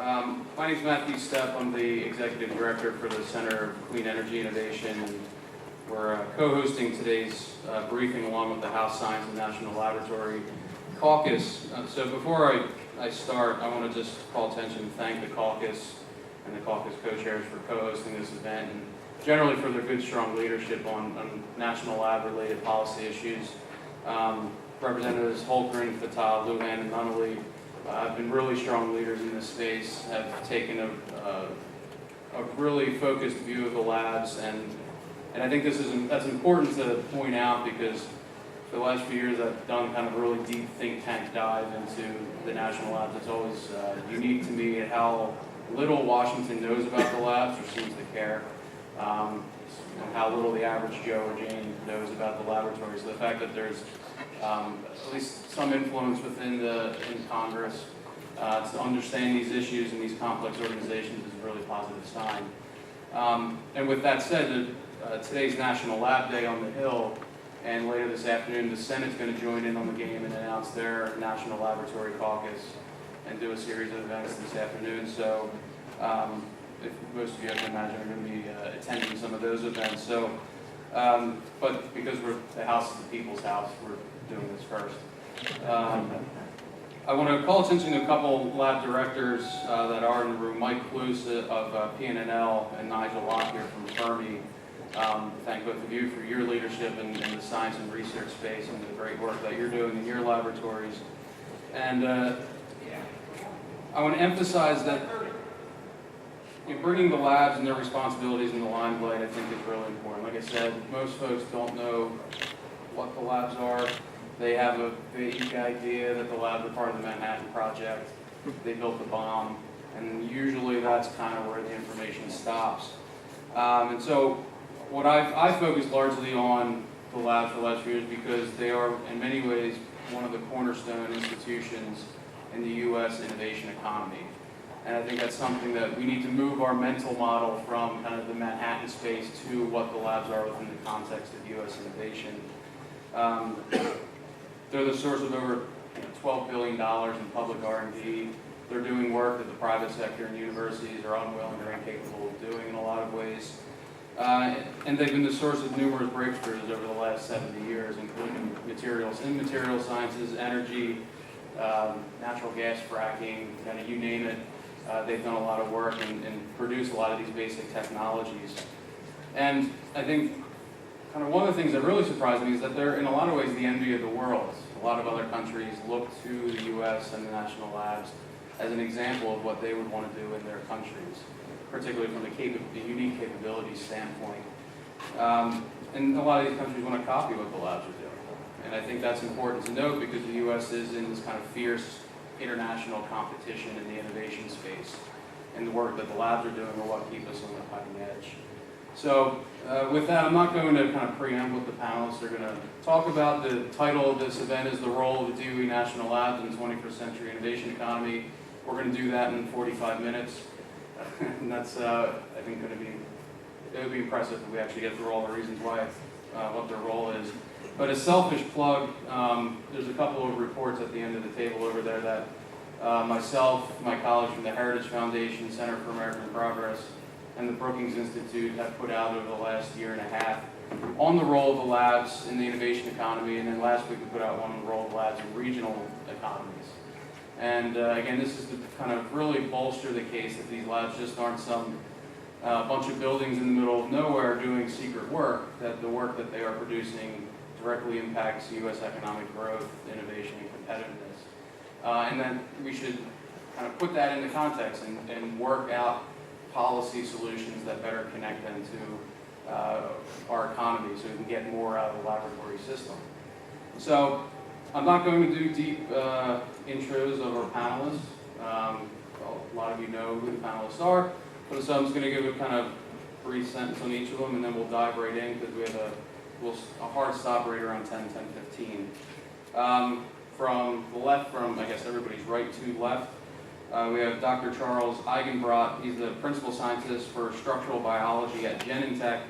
My name is Matthew Stepp. I'm the Executive Director for the Center of Clean Energy Innovation. And we're co-hosting today's briefing along with the House Science and National Laboratory Caucus. So before I start, I want to just call attention and thank the Caucus and the Caucus co-chairs for co-hosting this event and generally for their good, strong leadership on national lab-related policy issues. Representatives Holgren, Fattah, Lujan, and Nunnally have been really strong leaders in this space, have taken a really focused view of the labs, and I think that's important to point out because for the last few years I've done kind of a really deep think tank dive into the national labs. It's always unique to me how little Washington knows about the labs or seems to care, and how little the average Joe or Jane knows about the laboratories. So the fact that there's at least some influence within Congress to understand these issues and these complex organizations is a really positive sign. And with that said, today's National Lab Day on the Hill, and later this afternoon the Senate's going to join in on the game and announce their National Laboratory Caucus and do a series of events this afternoon. So if most of you, I can imagine, are going to be attending some of those events. So, but because the House is the people's house, we're doing this first. I want to call attention to a couple lab directors that are in the room. Mike Cluse of PNNL and Nigel Locke here from Fermi. Thank both of you for your leadership in the science and research space and the great work that you're doing in your laboratories. And I want to emphasize that bringing the labs and their responsibilities in the limelight, I think, is really important. Like I said, most folks don't know what the labs are. They have a vague idea that the labs are part of the Manhattan Project. They built the bomb, and usually that's kind of where the information stops. And so what I've focused largely on the labs for the last few years because they are, in many ways, one of the cornerstone institutions in the U.S. innovation economy. And I think that's something that we need to move our mental model from kind of the Manhattan space to what the labs are within the context of U.S. innovation. They're the source of over $12 billion in public R&D. They're doing work that the private sector and universities are unwilling or incapable of doing in a lot of ways. And they've been the source of numerous breakthroughs over the last 70 years, including materials in material sciences, energy, natural gas fracking, kind of you name it. They've done a lot of work and produced a lot of these basic technologies. And I think kind of one of the things that really surprised me is that they're in a lot of ways the envy of the world. A lot of other countries look to the U.S. and the national labs as an example of what they would want to do in their countries, particularly from the unique capabilities standpoint. And a lot of these countries want to copy what the labs are doing. And I think that's important to note because the U.S. is in this kind of fierce international competition in the innovation space. And the work that the labs are doing are what keep us on the cutting edge. So with that, I'm not going to kind of preempt what the panelists are going to talk about. The title of this event is The Role of the DOE National Lab in the 21st Century Innovation Economy. We're going to do that in 45 minutes. And that's, I think, it would be impressive if we actually get through all the reasons why, what their role is. But a selfish plug, there's a couple of reports at the end of the table over there that myself, my colleagues from the Heritage Foundation, Center for American Progress, and the Brookings Institute have put out over the last year and a half on the role of the labs in the innovation economy, and then last week we put out one on the role of labs in regional economies. And again, this is to kind of really bolster the case that these labs just aren't some bunch of buildings in the middle of nowhere doing secret work, that the work that they are producing directly impacts U.S. economic growth, innovation, and competitiveness. And then we should kind of put that into context and work out policy solutions that better connect them to our economy so we can get more out of the laboratory system. So I'm not going to do deep intros of our panelists. A lot of you know who the panelists are, but so I'm just going to give a kind of brief sentence on each of them, and then we'll dive right in because we have a hard stop right around 10:15. From the left, from I guess everybody's right to left, we have Dr. Charles Eigenbrot. He's the principal scientist for structural biology at Genentech.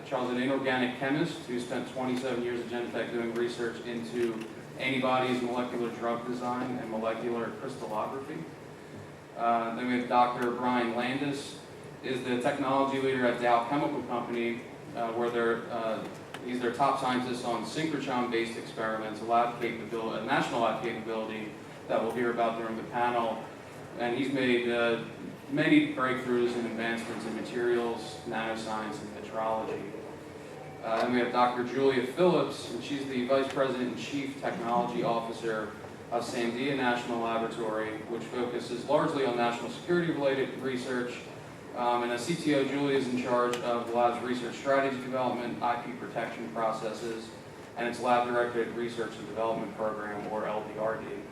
Charles is an inorganic chemist who spent 27 years at Genentech doing research into antibodies, molecular drug design, and molecular crystallography. Then we have Dr. Brian Landis, is the technology leader at Dow Chemical Company, where he's their top scientist on synchrotron-based experiments, a national lab capability that we'll hear about during the panel. And he's made many breakthroughs and advancements in materials, nanoscience, and metrology. And we have Dr. Julia Phillips, and she's the Vice President and Chief Technology Officer of Sandia National Laboratory, which focuses largely on national security-related research. And as CTO, Julia is in charge of the lab's research strategy development, IP protection processes, and its lab-directed research and development program, or LDRD.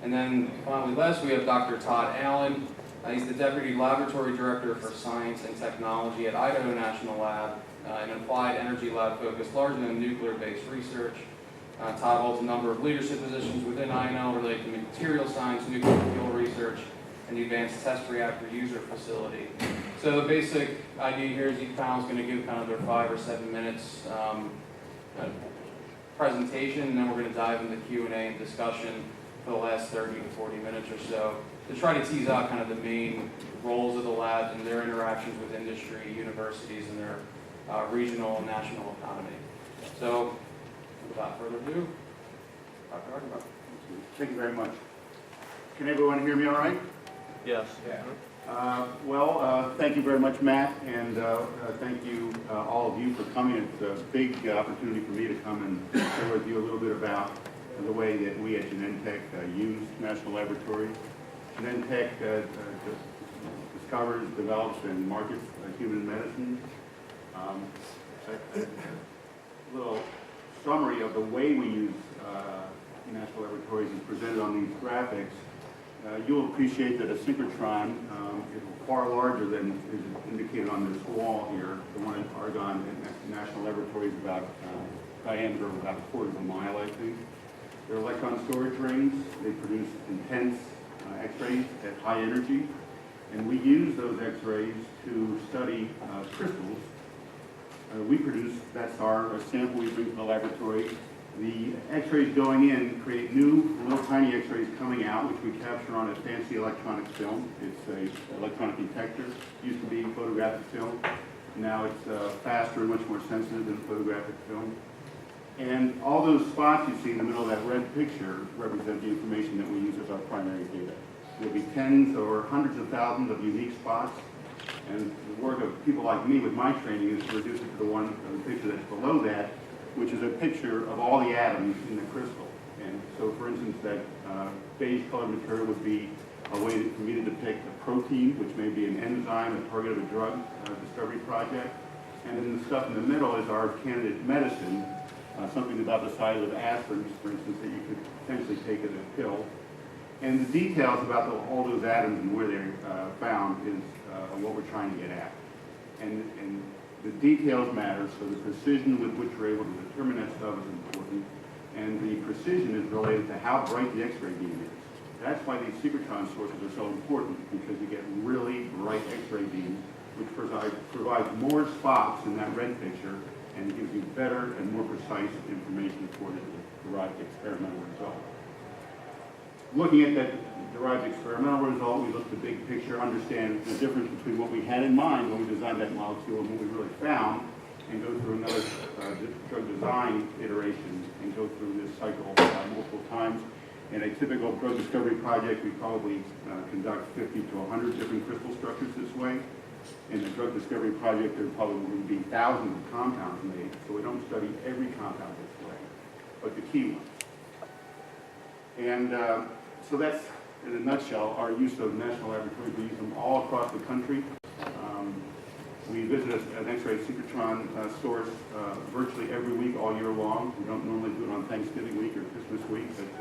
And then finally, last, we have Dr. Todd Allen. He's the Deputy Laboratory Director for Science and Technology at Idaho National Lab, an applied energy lab focused largely on nuclear-based research. Todd holds a number of leadership positions within INL related to material science, nuclear fuel research, and the Advanced Test Reactor User Facility. So the basic idea here is each panel is going to give kind of their 5 or 7 minutes presentation, and then we're going to dive into Q&A and discussion for the last 30 to 40 minutes or so to try to tease out kind of the main roles of the labs and their interactions with industry, universities, and their regional and national economy. So without further ado, Dr. Ardenbach. Thank you very much. Can everyone hear me all right? Yes. Thank you very much, Matt, and thank you, all of you, for coming. It's a big opportunity for me to come and share with you a little bit about the way that we at Genentech use National Laboratory. Genentech discovers, develops, and markets human medicine. A little summary of the way we use National Laboratories is presented on these graphics. You'll appreciate that a synchrotron is far larger than is indicated on this wall here. The one at Argonne National Laboratory is about diameter of about 1/4 mile, I think. They're electron storage rings. They produce intense X-rays at high energy, and we use those X-rays to study crystals. That's our sample we bring to the laboratory. The X-rays going in create new little tiny X-rays coming out, which we capture on a fancy electronic film. It's an electronic detector. It used to be photographic film. Now it's faster and much more sensitive than photographic film. And all those spots you see in the middle of that red picture represent the information that we use as our primary data. There'll be tens or hundreds of thousands of unique spots. And the work of people like me with my training is to reduce it to the picture that's below that, which is a picture of all the atoms in the crystal. And so, for instance, that beige colored material would be a way for me to depict a protein, which may be an enzyme, a target of a drug discovery project. And then the stuff in the middle is our candidate medicine, something about the size of aspirin, for instance, that you could potentially take as a pill. And the details about all those atoms and where they're found is what we're trying to get at. And the details matter, so the precision with which we're able to determine that stuff is important, and the precision is related to how bright the X-ray beam is. That's why these synchrotron sources are so important, because you get really bright X-ray beams, which provides more spots in that red picture, and gives you better and more precise information for the derived experimental result. Looking at that derived experimental result, we look at the big picture, understand the difference between what we had in mind when we designed that molecule and what we really found, and go through another drug design iteration and go through this cycle multiple times. In a typical drug discovery project, we probably conduct 50 to 100 different crystal structures this way. In the drug discovery project, there probably will be thousands of compounds made, so we don't study every compound this way, but the key ones. And so that's, in a nutshell, our use of National Laboratories. We use them all across the country. We visit an X-ray synchrotron source virtually every week, all year long. We don't normally do it on Thanksgiving week or Christmas week, but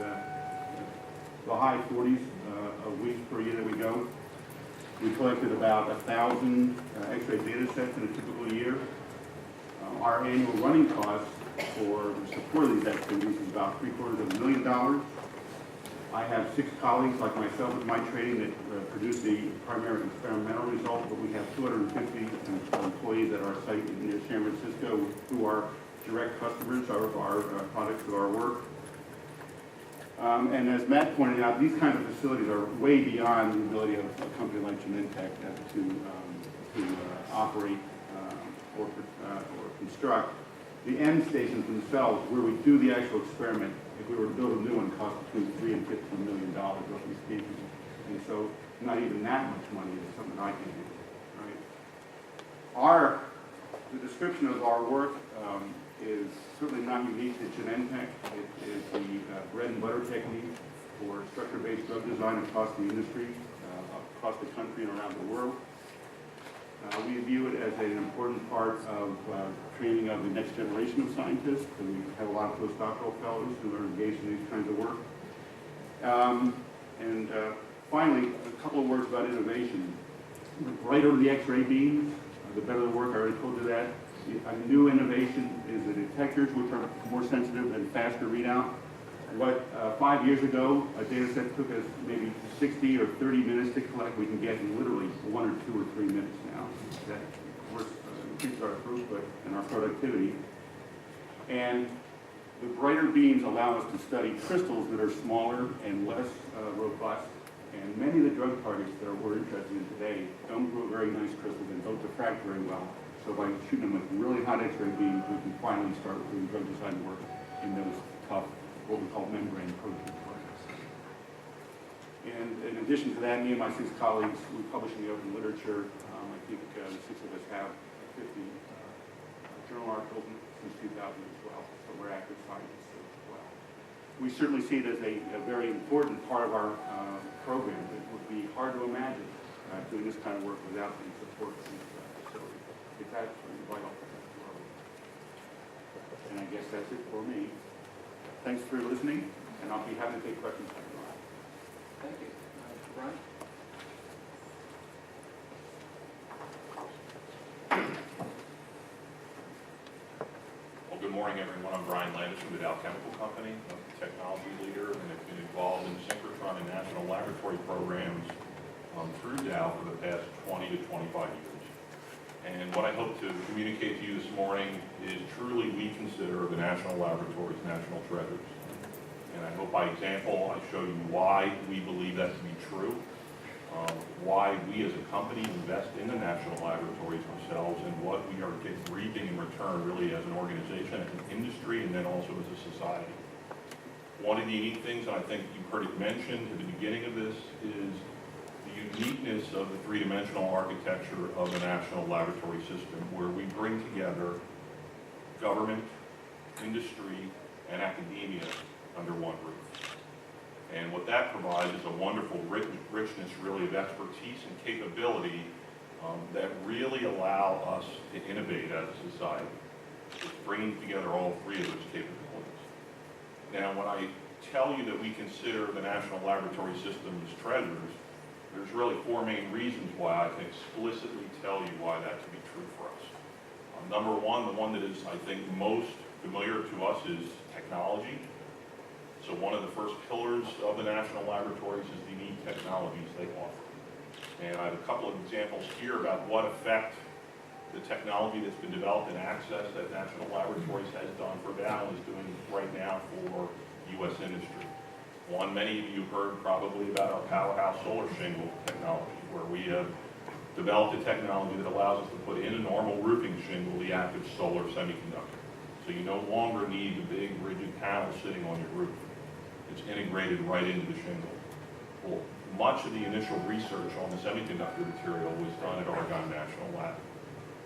the high 40s of weeks per year that we go. We collected about 1,000 X-ray data sets in a typical year. Our annual running costs for the support of these activities is about $750,000. I have 6 colleagues like myself with my training that produce the primary experimental result, but we have 250 employees at our site near San Francisco who are direct customers of our products, of our work. And as Matt pointed out, these kinds of facilities are way beyond the ability of a company like Genentech to operate or construct. The end stations themselves, where we do the actual experiment, if we were to build a new one, cost between $3 and $15 million, roughly speaking. And so, not even that much money is something I can do, right? The description of our work is certainly not unique to Genentech. It is the bread and butter technique for structure-based drug design across the industry, across the country and around the world. We view it as an important part of training of the next generation of scientists, and we have a lot of postdoctoral fellows who are engaged in these kinds of work. Finally, a couple of words about innovation. The brighter the X-ray beams, the better the work. I already told you that. A new innovation is the detectors, which are more sensitive and faster readout. What 5 years ago, a data set took us maybe 60 or 30 minutes to collect, we can get in literally 1 or 2 or 3 minutes now. That, of course, increases our throughput and our productivity. And the brighter beams allow us to study crystals that are smaller and less robust. And many of the drug targets that we're interested in today don't grow very nice crystals and don't diffract very well. So by shooting them with really hot X-ray beams, we can finally start doing drug design work in those tough, what we call membrane protein targets. And in addition to that, me and my 6 colleagues, we publish in the open literature. I think the 6 of us have 50 journal articles since 2012, so we're active scientists as well. We certainly see it as a very important part of our program. It would be hard to imagine doing this kind of work without the support of these facilities. It's absolutely vital for that world. And I guess that's it for me. Thanks for listening, and I'll be happy to take questions. Thank you. Brian? Well, good morning, everyone. I'm Brian Landis from the Dow Chemical Company. I'm the technology leader and have been involved in synchrotron and national laboratory programs through Dow for the past 20 to 25 years. And what I hope to communicate to you this morning is truly we consider the national laboratories national treasures. And I hope by example I show you why we believe that to be true, why we as a company invest in the national laboratories ourselves, and what we are reaping in return really as an organization, as an industry, and then also as a society. One of the unique things, and I think you've heard it mentioned at the beginning of this, is the uniqueness of the three-dimensional architecture of the national laboratory system, where we bring together government, industry, and academia under one roof. And what that provides is a wonderful richness really of expertise and capability that really allow us to innovate as a society. It's bringing together all 3 of those capabilities. Now, when I tell you that we consider the national laboratory system as treasures, there's really 4 main reasons why I can explicitly tell you why that to be true for us. Number one, the one that is, I think, most familiar to us is technology. So one of the first pillars of the national laboratories is the unique technologies they offer. And I have a couple of examples here about what effect the technology that's been developed and accessed at national laboratories has done for Dow and is doing right now for U.S. industry. One, many of you heard probably about our powerhouse solar shingle technology, where we have developed a technology that allows us to put in a normal roofing shingle the active solar semiconductor. So you no longer need the big rigid panel sitting on your roof. It's integrated right into the shingle. Well, much of the initial research on the semiconductor material was done at Oregon National Lab.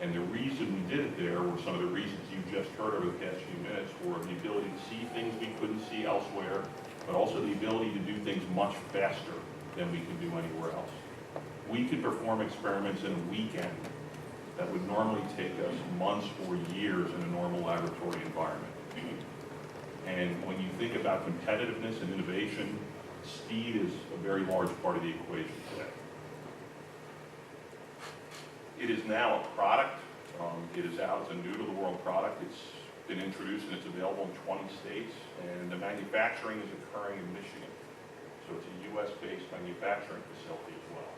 And the reason we did it there were some of the reasons you just heard over the past few minutes, were the ability to see things we couldn't see elsewhere, but also the ability to do things much faster than we can do anywhere else. We could perform experiments in a weekend that would normally take us months or years in a normal laboratory environment. And when you think about competitiveness and innovation, speed is a very large part of the equation today. It is now a product. It is out as a new-to-the-world product. It's been introduced and it's available in 20 states, and the manufacturing is occurring in Michigan. So it's a U.S.-based manufacturing facility as well.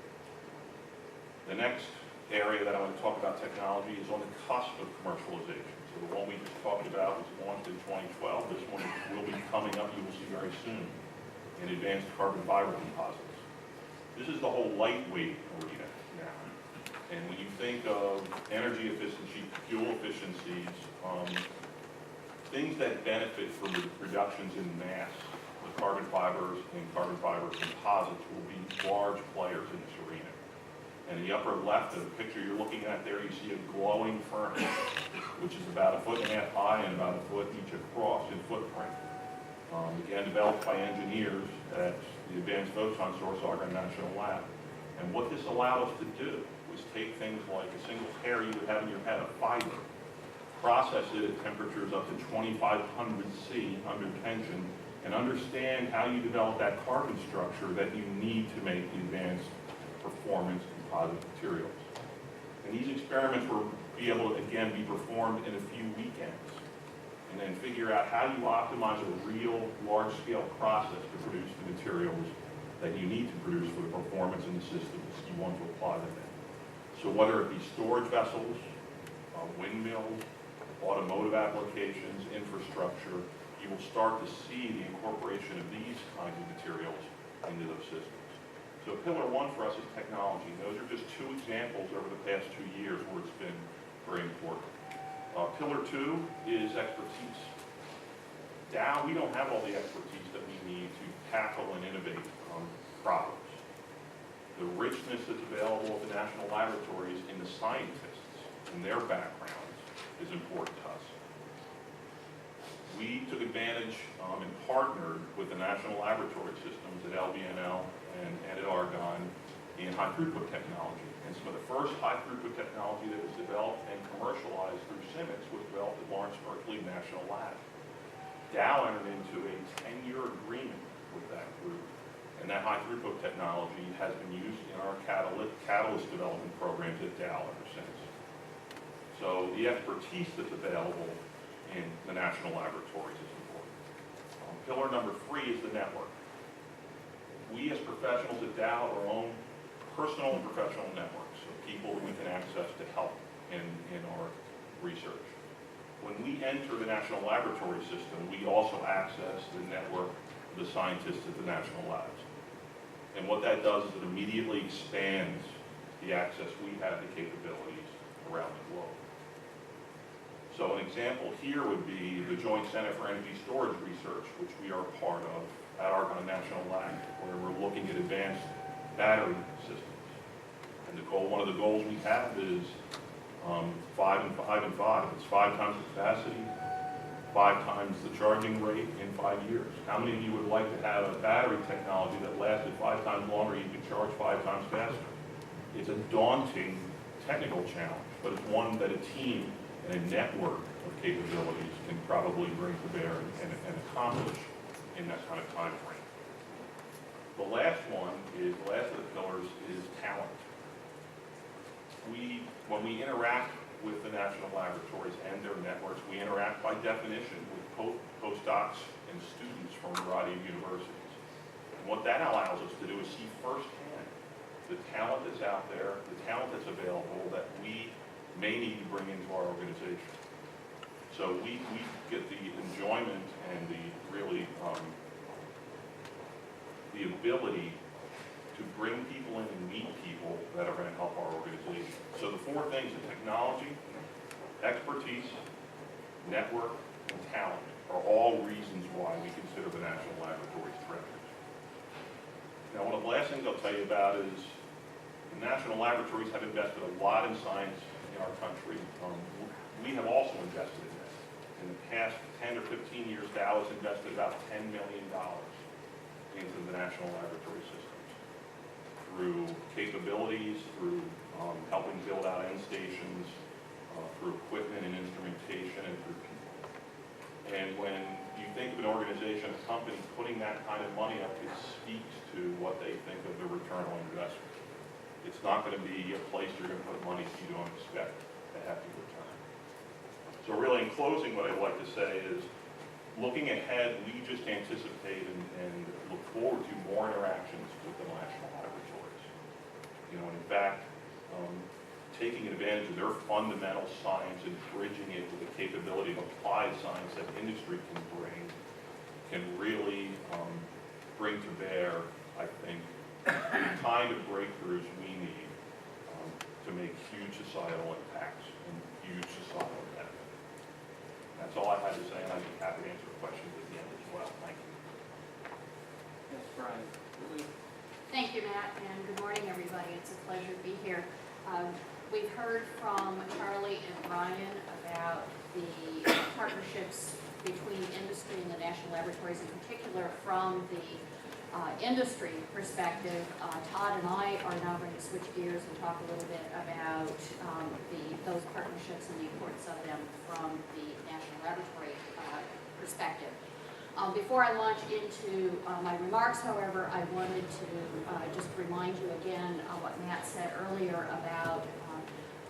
The next area that I want to talk about technology is on the cusp of commercialization. So the one we just talked about was launched in 2012. This one will be coming up, you will see very soon. in advanced carbon fiber composites. This is the whole lightweight arena now. And when you think of energy efficiency, fuel efficiencies, things that benefit from the reductions in mass, the carbon fibers and carbon fiber composites will be large players in this arena. And in the upper left of the picture you're looking at there, you see a glowing furnace, which is about 1.5 feet high and about 1 foot each across in footprint. Again, developed by engineers at the Advanced Photon Source Argonne National Lab. And what this allowed us to do was take things like a single hair you would have in your head, a fiber, process it at temperatures up to 2,500 C under tension, and understand how you develop that carbon structure that you need to make the advanced performance composite materials. And these experiments will be able to, again, be performed in a few weekends, and then figure out how you optimize a real large-scale process to produce the materials that you need to produce for the performance in the systems you want to apply them in. So whether it be storage vessels, windmills, automotive applications, infrastructure, you will start to see the incorporation of these kinds of materials into those systems. So pillar one for us is technology. Those are just two examples over the past 2 years where it's been very important. Pillar two is expertise. Dow, we don't have all the expertise that we need to tackle and innovate problems. The richness that's available at the national laboratories in the scientists and their backgrounds is important to us. We took advantage and partnered with the national laboratory systems at LBNL and at Argonne in high throughput technology. And some of the first high throughput technology that was developed and commercialized through CIMIX was developed at Lawrence Berkeley National Lab. Dow entered into a 10-year agreement with that group, and that high throughput technology has been used in our catalyst development programs at Dow ever since. So the expertise that's available in the national laboratories is important. Pillar number three is the network. We as professionals at Dow are our own personal and professional networks of people that we can access to help in our research. When we enter the national laboratory system, we also access the network of the scientists at the national labs. And what that does is it immediately expands the access we have to capabilities around the globe. So an example here would be the Joint Center for Energy Storage Research, which we are part of at Argonne National Lab, where we're looking at advanced battery systems. And one of the goals we have is 5 and 5 and 5. It's 5 times the capacity, 5 times the charging rate in 5 years. How many of you would like to have a battery technology that lasted 5 times longer, you could charge 5 times faster? It's a daunting technical challenge, but it's one that a team and a network of capabilities can probably bring to bear and accomplish in that kind of time frame. The last of the pillars is talent. When we interact with the national laboratories and their networks, we interact by definition with postdocs and students from a variety of universities. And what that allows us to do is see firsthand the talent that's out there, the talent that's available that we may need to bring into our organization. So we get the enjoyment and the ability to bring people in and meet people that are going to help our organization. So the 4 things of technology, expertise, network, and talent are all reasons why we consider the national laboratories treasures. Now, one of the last things I'll tell you about is the national laboratories have invested a lot in science in our country. We have also invested in this. In the past 10 or 15 years, Dow has invested about $10 million into the national laboratory systems through capabilities, through helping build out end stations, through equipment and instrumentation, and through people. And when you think of an organization, a company putting that kind of money up, it speaks to what they think of the return on investment. It's not going to be a place you're going to put money you don't expect to have to return. So really, in closing, what I'd like to say is, looking ahead, we just anticipate and look forward to more interactions with the national laboratories. In fact, taking advantage of their fundamental science and bridging it with the capability of applied science that industry can bring can really bring to bear, I think, the kind of breakthroughs we need to make huge societal impacts and huge societal benefit. That's all I had to say, and I'd be happy to answer questions at the end as well. Thank you. Yes, Brian. Thank you, Matt, and good morning, everybody. It's a pleasure to be here. We've heard from Charlie and Brian about the partnerships between industry and the national laboratories, in particular from the industry perspective. Todd and I are now going to switch gears and talk a little bit about those partnerships and the importance of them from the national laboratory perspective. Before I launch into my remarks, however, I wanted to just remind you again what Matt said earlier about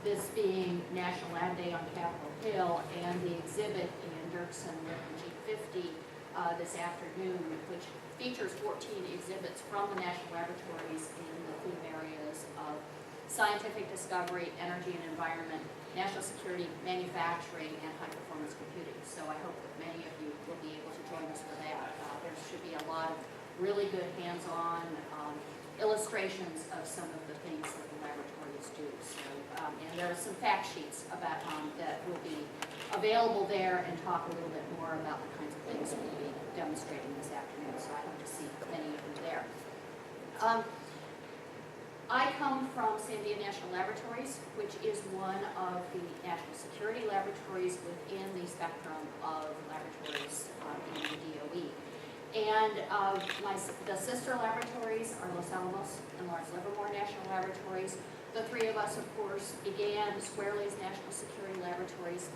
this being National Lab Day on Capitol Hill and the exhibit in Dirksen with the G50 this afternoon, which features 14 exhibits from the national laboratories in the theme areas of scientific discovery, energy and environment, national security, manufacturing, and high-performance computing. So I hope that many of you will be able to join us for that. There should be a lot of really good hands-on illustrations of some of the things that the laboratories do. So, and there are some fact sheets about that will be available there and talk a little bit more about the kinds of things we'll be demonstrating this afternoon. So I hope to see many of you there. I come from Sandia National Laboratories, which is one of the national security laboratories within the spectrum of laboratories in the DOE. And the sister laboratories are Los Alamos and Lawrence Livermore National Laboratories. The three of us, of course, began squarely as national security laboratories.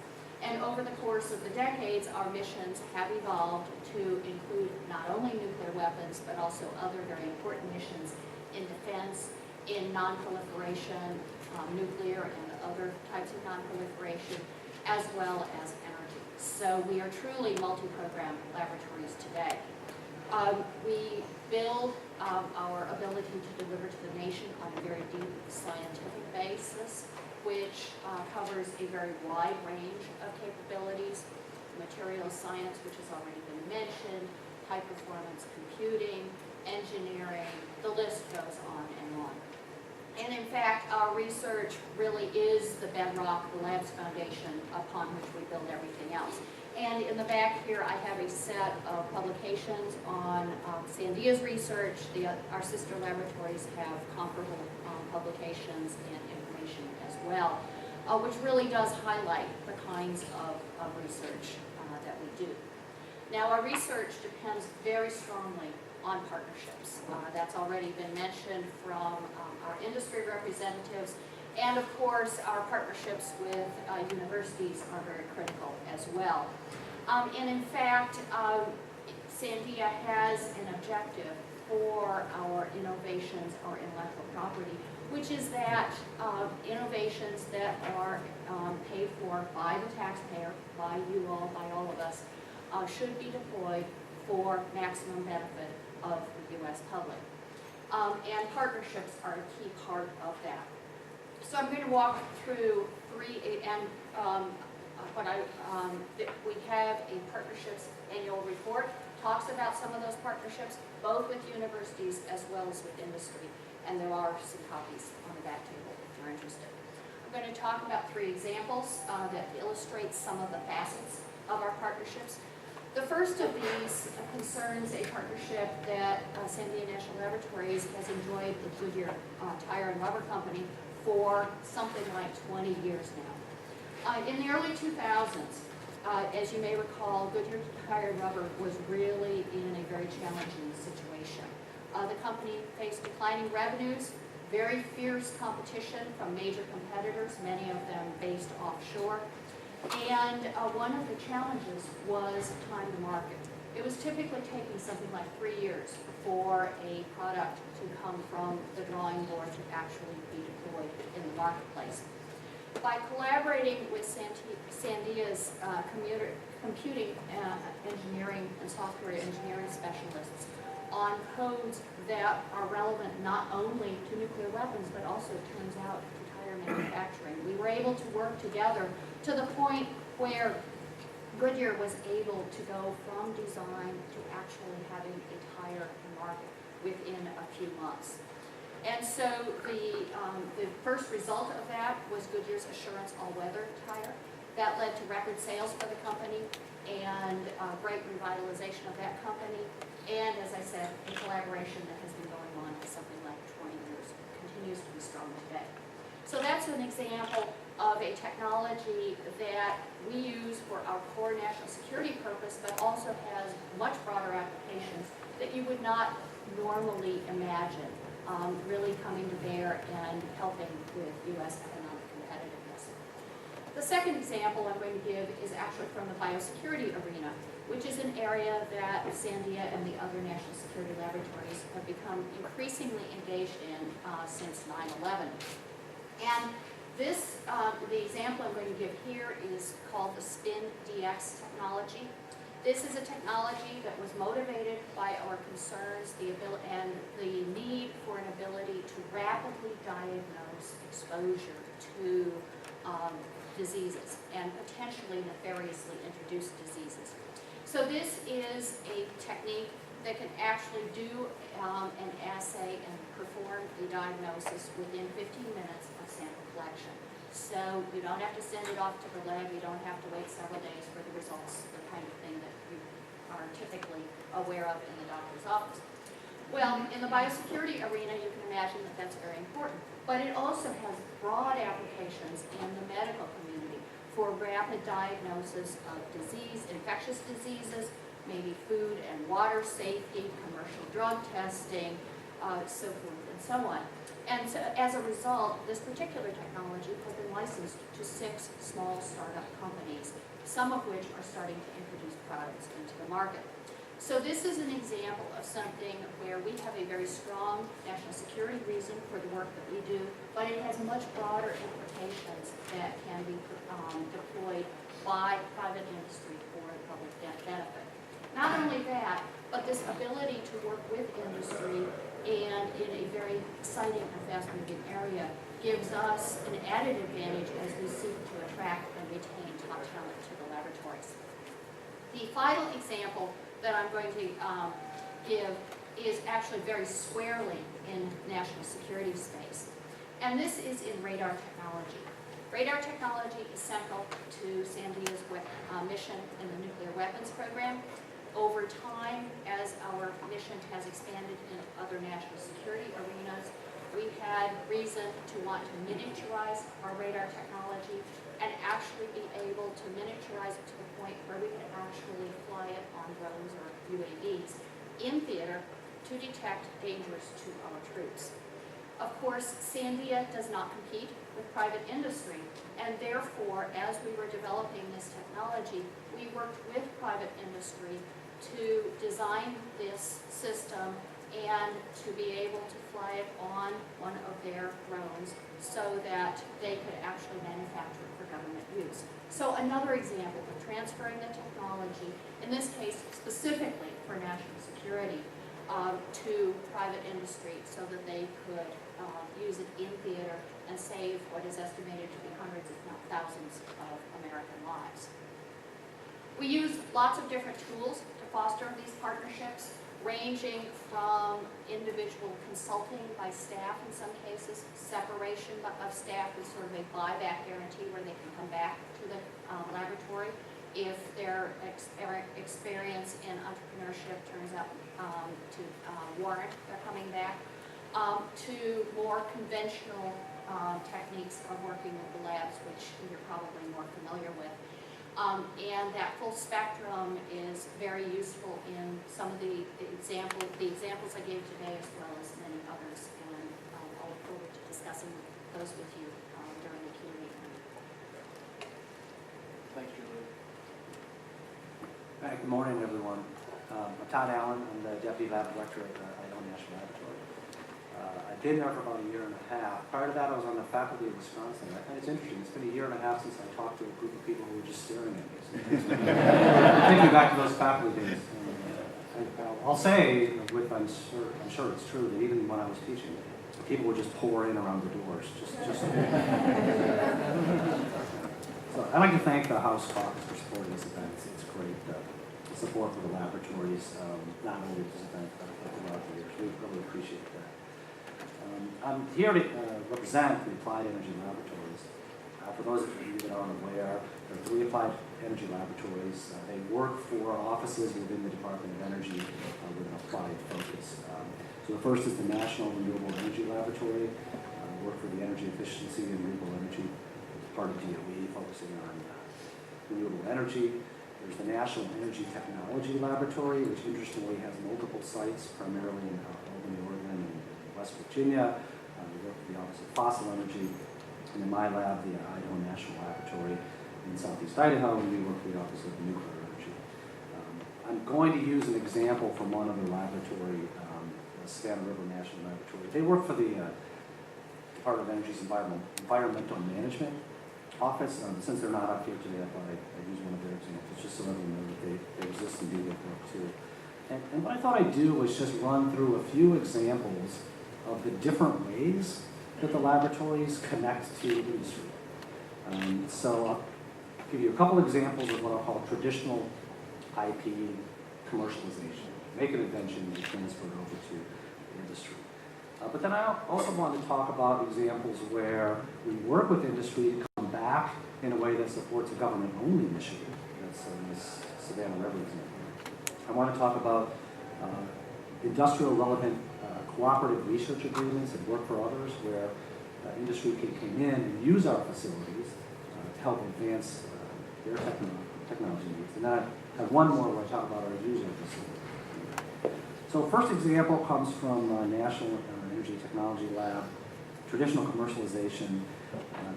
And over the course of the decades, our missions have evolved to include not only nuclear weapons, but also other very important missions in defense, in non-proliferation, nuclear and other types of non-proliferation, as well as energy. So we are truly multi-program laboratories today. We build our ability to deliver to the nation on a very deep scientific basis, which covers a very wide range of capabilities. Materials science, which has already been mentioned, high-performance computing, engineering, the list goes on and on. And in fact, our research really is the bedrock, the lab's foundation upon which we build everything else. And in the back here, I have a set of publications on Sandia's research. Our sister laboratories have comparable publications and information as well, which really does highlight the kinds of research that we do. Now, our research depends very strongly on partnerships. That's already been mentioned from our industry representatives, and of course our partnerships with universities are very critical as well. And in fact, Sandia has an objective for our innovations, our intellectual property, which is that innovations that are paid for by the taxpayer, by you all, by all of us, should be deployed for maximum benefit of the U.S. public. And partnerships are a key part of that. So I'm going to walk through three, and we have a partnerships annual report, talks about some of those partnerships, both with universities as well as with industry, and there are some copies on the back table if you're interested. I'm going to talk about three examples that illustrate some of the facets of our partnerships. The first of these concerns a partnership that Sandia National Laboratories has enjoyed with Goodyear Tire and Rubber Company for something like 20 years now. In the early 2000s, as you may recall, Goodyear Tire and Rubber was really in a very challenging situation. The company faced declining revenues, very fierce competition from major competitors, many of them based offshore. And one of the challenges was time to market. It was typically taking something like 3 years for a product to come from the drawing board to actually be deployed in the marketplace. By collaborating with Sandia's computing engineering and software engineering specialists on codes that are relevant not only to nuclear weapons, but also, it turns out, to tire manufacturing, we were able to work together to the point where Goodyear was able to go from design to actually having a tire in market within a few months. And so the first result of that was Goodyear's Assurance All-Weather tire. That led to record sales for the company and great revitalization of that company. And as I said, a collaboration that has been going on for something like 20 years, continues to be strong today. So that's an example of a technology that we use for our core national security purpose, but also has much broader applications that you would not normally imagine really coming to bear and helping with U.S. economic competitiveness. The second example I'm going to give is actually from the biosecurity arena, which is an area that Sandia and the other national security laboratories have become increasingly engaged in since 9/11. And this, the example I'm going to give here is called the SPIN-DX technology. This is a technology that was motivated by our concerns and the need for an ability to rapidly diagnose exposure to diseases and potentially nefariously introduced diseases. So this is a technique that can actually do an assay and perform a diagnosis within 15 minutes of sample collection. So you don't have to send it off to the lab, you don't have to wait several days for the results, the kind of thing that you are typically aware of in the doctor's office. Well, in the biosecurity arena, you can imagine that that's very important, but it also has broad applications in the medical community for rapid diagnosis of disease, infectious diseases, maybe food and water safety, commercial drug testing, so forth and so on. And so as a result, this particular technology has been licensed to 6 small startup companies, some of which are starting to introduce products into the market. So this is an example of something where we have a very strong national security reason for the work that we do, but it has much broader implications that can be deployed by private industry for the public benefit. Not only that, but this ability to work with industry and in a very exciting and fast-moving area gives us an added advantage as we seek to attract and retain top talent to the laboratories. The final example that I'm going to give is actually very squarely in national security space. And this is in radar technology. Radar technology is central to Sandia's mission in the nuclear weapons program. Over time, as our mission has expanded in other national security arenas, we've had reason to want to miniaturize our radar technology and actually be able to miniaturize it to the point where we can actually fly it on drones or UAVs in theater to detect dangers to our troops. Of course, Sandia does not compete with private industry, and therefore, as we were developing this technology, we worked with private industry to design this system and to be able to fly it on one of their drones so that they could actually manufacture it for government use. So another example of transferring the technology, in this case specifically for national security, to private industry so that they could use it in theater and save what is estimated to be hundreds, if not thousands, of American lives. We use lots of different tools to foster these partnerships, ranging from individual consulting by staff in some cases, separation of staff with sort of a buyback guarantee where they can come back to the laboratory if their experience in entrepreneurship turns out to warrant their coming back, to more conventional techniques of working with the labs, which you're probably more familiar with. And that full spectrum is very useful in some of the examples I gave today, as well as many others, and I'll look forward to discussing those with you during the Q&A. Thanks, Julie. Good morning, everyone. I'm Todd Allen. I'm the Deputy Lab Director at the DOE National Laboratory. I've been there for about a year and a half. Prior to that, I was on the faculty of Wisconsin. I find it's interesting. It's been a year and a half since I talked to a group of people who were just staring at me. So taking me back to those faculty days. I'll say, I'm sure it's true that even when I was teaching, people would just pour in around the doors. So I'd like to thank the House Caucus for supporting this event. It's great support for the laboratories, not only this event, but throughout the years. We really appreciate that. I'm here to represent the Applied Energy Laboratories. For those of you that aren't aware, there are 3 Applied Energy Laboratories. They work for offices within the Department of Energy with an applied focus. So the first is the National Renewable Energy Laboratory, work for the energy efficiency and renewable energy, part of DOE, focusing on renewable energy. There's the National Energy Technology Laboratory, which interestingly has multiple sites, primarily in Albany, Oregon, and West Virginia. We work for the Office of Fossil Energy. And in my lab, the Idaho National Laboratory in Southeast Idaho, and we work for the Office of Nuclear Energy. I'm going to use an example from one other laboratory, the Savannah River National Laboratory. They work for the Department of Energy's Environmental Management Office. Since they're not up here today, I thought I'd use one of their examples just so everyone knows that they exist and do their work too. And what I thought I'd do was just run through a few examples of the different ways that the laboratories connect to industry. So I'll give you a couple examples of what I'll call traditional IP commercialization. Make an invention and transfer it over to industry. But then I also want to talk about examples where we work with industry to come back in a way that supports a government-only initiative. That's this Savannah River example. I want to talk about industrial relevant cooperative research agreements and work for others where industry can come in and use our facilities to help advance their technology needs. And then I have one more where I talk about our user facility. So first example comes from National Energy Technology Lab, traditional commercialization.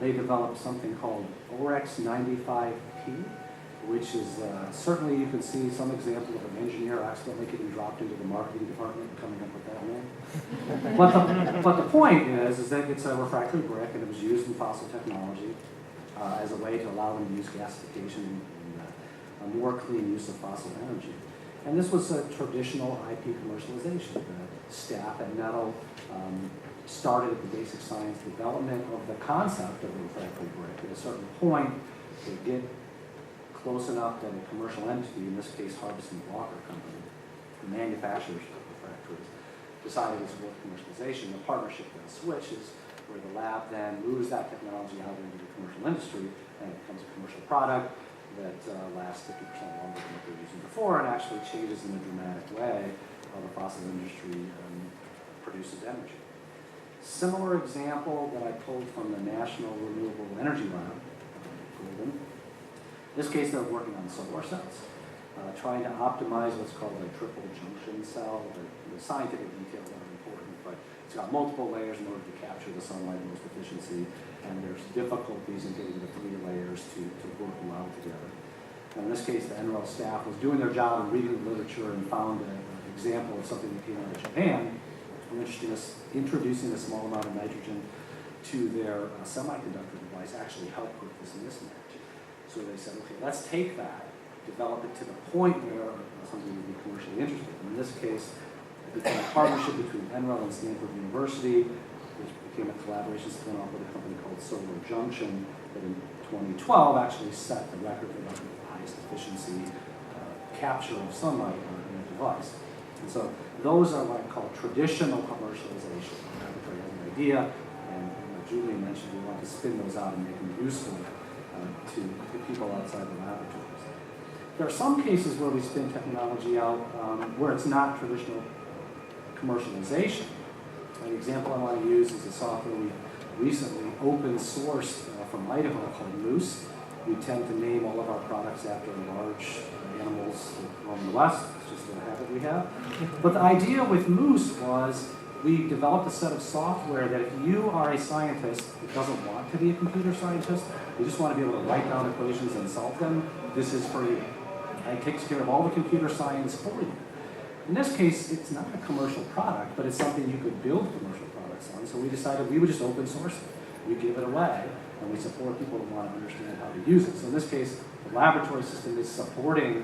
They developed something called OREX 95P, which is certainly you can see some example of an engineer accidentally getting dropped into the marketing department and coming up with that name. But the point is that it's a refractory brick and it was used in fossil technology as a way to allow them to use gasification and a more clean use of fossil energy. And this was a traditional IP commercialization. The staff at Nettle started at the basic science development of the concept of a refractory brick. At a certain point, they get close enough that a commercial entity, in this case Harbison Walker Company, the manufacturers of refractories, decided it's worth commercialization. The partnership then switches, where the lab then moves that technology out into the commercial industry, and it becomes a commercial product that lasts 50% longer than what they were using before, and actually changes in a dramatic way how the fossil industry produces energy. Similar example that I pulled from the National Renewable Energy Lab, Golden. In this case, they're working on solar cells, trying to optimize what's called a triple junction cell. The scientific details aren't important, but it's got multiple layers in order to capture the sunlight most efficiency, and there's difficulties in getting the 3 layers to work well together. And in this case, the NREL staff was doing their job and reading the literature and found an example of something that came out of Japan, introducing a small amount of nitrogen to their semiconductor device actually helped with this mismatch. So they said, okay, let's take that, develop it to the point where something would be commercially interested. In this case, it became a partnership between NREL and Stanford University, which became a collaboration spin off with a company called Solar Junction, that in 2012 actually set the record for the highest efficiency capture of sunlight in a device. And so those are what I call traditional commercialization. The laboratory has an idea, and like Julie mentioned, we want to spin those out and make them useful to people outside the laboratories. There are some cases where we spin technology out where it's not traditional commercialization. An example I want to use is a software we recently open sourced from Idaho called Moose. We tend to name all of our products after large animals that roam the West. It's just a habit we have. But the idea with Moose was we developed a set of software that if you are a scientist that doesn't want to be a computer scientist, you just want to be able to write down equations and solve them, this is for you. It takes care of all the computer science for you. In this case, it's not a commercial product, but it's something you could build commercial products on. So we decided we would just open source it. We give it away, and we support people who want to understand how to use it. So in this case, the laboratory system is supporting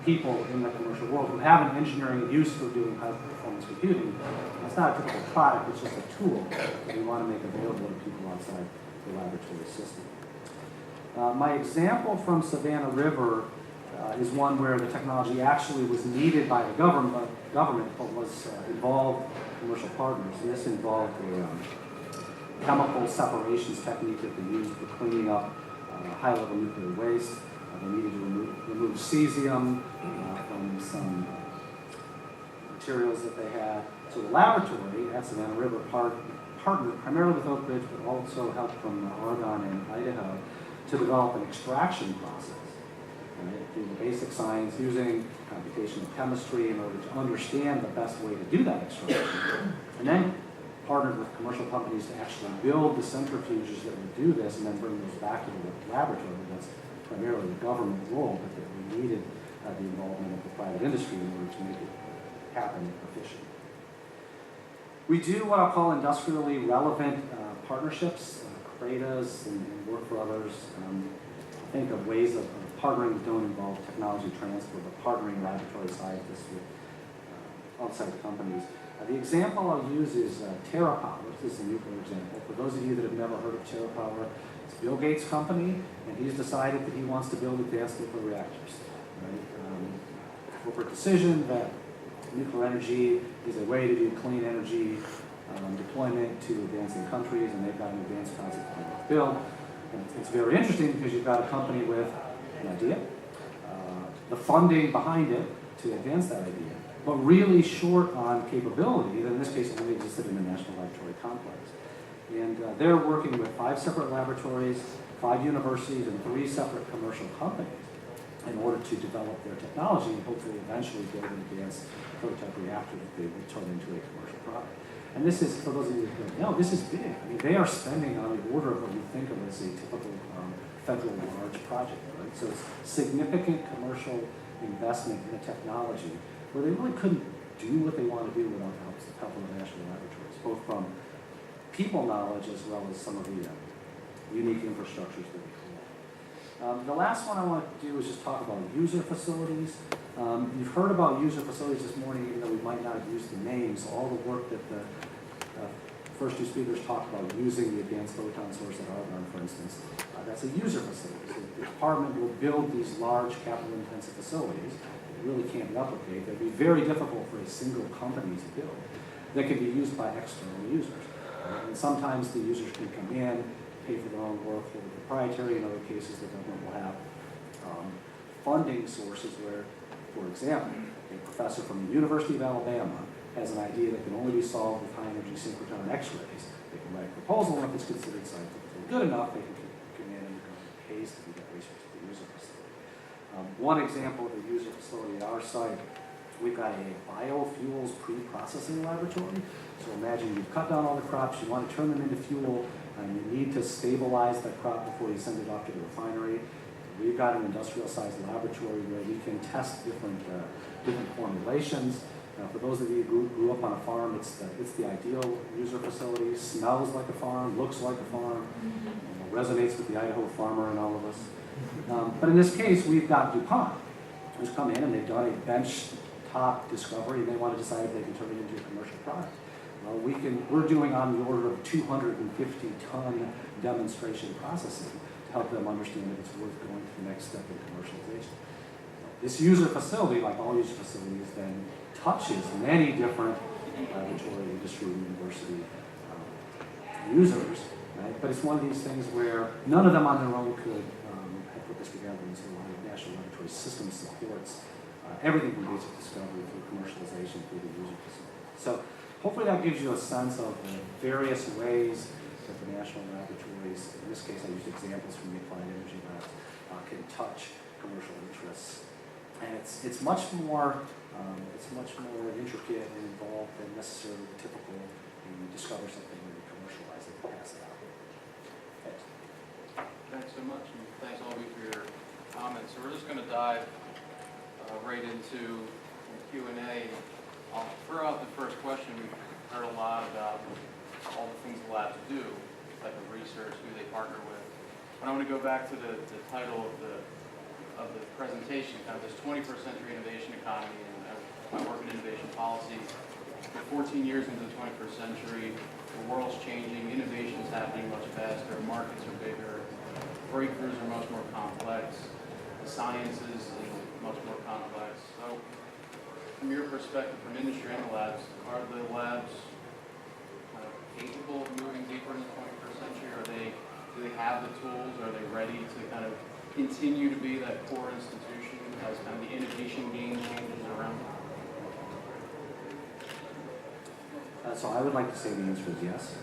people in the commercial world who have an engineering use for doing high-performance computing. It's not a typical product, it's just a tool that we want to make available to people outside the laboratory system. My example from Savannah River is one where the technology actually was needed by the government but was involved commercial partners. And this involved a chemical separations technique that they used for cleaning up high-level nuclear waste. They needed to remove cesium from some materials that they had. So the laboratory at Savannah River partnered primarily with Oak Ridge, but also helped from Oregon and Idaho to develop an extraction process. Right? Do the basic science using computational chemistry in order to understand the best way to do that extraction. And then partnered with commercial companies to actually build the centrifuges that would do this and then bring those back to the laboratory. That's primarily the government role, but that we needed the involvement of the private industry in order to make it happen efficiently. We do what I'll call industrially relevant partnerships, CRADAs and work for others. Think of ways of partnering that don't involve technology transfer, but partnering laboratory scientists with outside companies. The example I'll use is TerraPower. This is a nuclear example. For those of you that have never heard of TerraPower, it's Bill Gates' company, and he's decided that he wants to build advanced nuclear reactors. Right? Corporate decision that nuclear energy is a way to do clean energy deployment to advancing countries, and they've got an advanced concept plan to build. And it's very interesting because you've got a company with an idea, the funding behind it to advance that idea, but really short on capability that in this case only existed in the National Laboratory Complex. And they're working with 5 separate laboratories, 5 universities, and 3 separate commercial companies in order to develop their technology and hopefully eventually build an advanced prototype reactor that they will turn into a commercial product. And this is, for those of you who don't know, this is big. I mean, they are spending on the order of what we think of as a typical federal large project, right? So it's significant commercial investment in a technology where they really couldn't do what they want to do without the help of the national laboratories, both from people knowledge as well as some of the unique infrastructures that we have. The last one I want to do is just talk about user facilities. You've heard about user facilities this morning, even though we might not have used the names. All the work that the first 2 speakers talked about using the advanced photon source at Argonne, for instance, that's a user facility. So the department will build these large capital-intensive facilities that really can't replicate. They'd be very difficult for a single company to build. That can be used by external users. And sometimes the users can come in, pay for their own work, hold it proprietary. In other cases, the government will have funding sources where, for example, a professor from the University of Alabama has an idea that can only be solved with high-energy synchrotron X-rays. They can write a proposal, and if it's considered scientifically good enough, they can come in and the government pays to do that research at the user facility. One example of a user facility at our site, we've got a biofuels pre-processing laboratory. So imagine you've cut down all the crops, you want to turn them into fuel, and you need to stabilize that crop before you send it off to the refinery. We've got an industrial-sized laboratory where we can test different formulations. For those of you who grew up on a farm, it's the ideal user facility. Smells like a farm, looks like a farm, resonates with the Idaho farmer and all of us. But in this case, we've got DuPont, who's come in and they've done a bench-top discovery, and they want to decide if they can turn it into a commercial product. We're doing on the order of 250-ton demonstration processing to help them understand if it's worth going to the next step in commercialization. This user facility, like all user facilities, then touches many different laboratory, industry, university users, right? But it's one of these things where none of them on their own could have put this together, and so a lot of national laboratory system supports everything from basic discovery through commercialization through the user facility. So hopefully that gives you a sense of the various ways that the national laboratories, in this case I used examples from the Applied Energy Labs, can touch commercial interests. And it's much more intricate and involved than necessarily typical when you discover something and you commercialize it and pass it out. Thanks. Thanks so much, and thanks all of you for your comments. So we're just going to dive right into Q&A. I'll throw out the first question. We've heard a lot about all the things the labs do, type of research, who they partner with. But I want to go back to the title of the presentation, kind of this 21st century innovation economy, and my work in innovation policy. We're 14 years into the 21st century, the world's changing, innovation's happening much faster, markets are bigger, breakthroughs are much more complex. The sciences is much more complex. So from your perspective, from industry and the labs, are the labs capable of moving deeper in the 21st century? Do they have the tools? Are they ready to kind of continue to be that core institution as kind of the innovation game changes around them? So I would like to say the answer is yes.